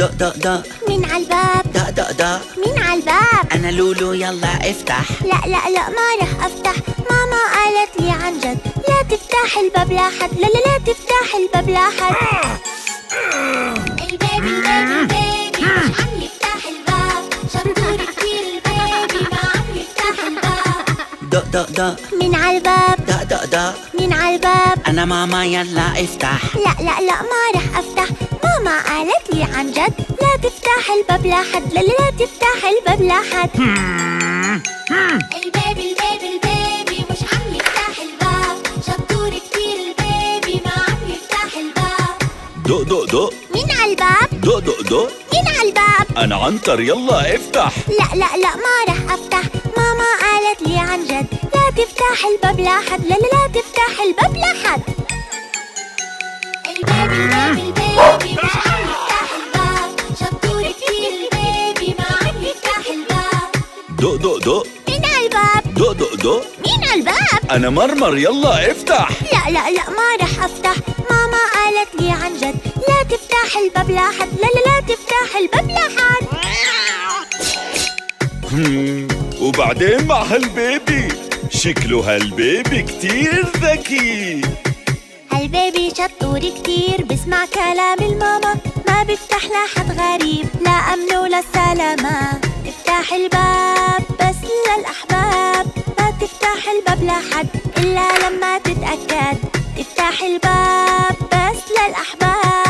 دق دق دق مين عالباب؟ دق دق دق مين عالباب؟ أنا لولو يلا افتح. لا لا لا ما رح أفتح، ماما قالت لي عن جد لا تفتح الباب لحد، لا لا لا تفتح الباب لحد. البيبي البيبي البيبي مش عم يفتح الباب، شطور كتير البيبي ما عم يفتح الباب. دق دق دق مين عالباب؟ دق دق دق مين عالباب؟ أنا ماما يلا افتح. لا لا لا ما رح أفتح، ماما قالت لي عن جد لا تفتح الباب لحد، لا لا لا تفتح الباب لحد. البيبي البيبي البيبي مش عم يفتح الباب، شطور كتير البيبي ما عم يفتح الباب. دق دق دق مين عالباب؟ دق دق دق مين عالباب؟ أنا عنتر يلا افتح. لا لا لا ما رح أفتح، ماما قالت لي عن جد لا تفتح الباب لحد، لا لا لا تفتح الباب لحد. البيبي البيبي البيبي مش عم يفتح الباب، شطور كتير البيبي ما عم يفتح الباب. دق دق دق مين عالباب؟ دق دق دق مين عالباب؟ أنا مرمر يلا افتح. لا لا لا ما رح أفتح، ماما قالت لي عن جد لا تفتح الباب لحد، لا لا لا تفتح الباب لحد. وبعدين مع هالبيبي، شكله هالبيبي كتير ذكي. هالبيبي شطور كتير بسمع كلام الماما، ما بفتح لحد غريب لا أمن ولا سلامة. افتح الباب بس للأحباب، ما تفتح الباب لحد إلا لما تتأكد. افتح الباب بس للأحباب.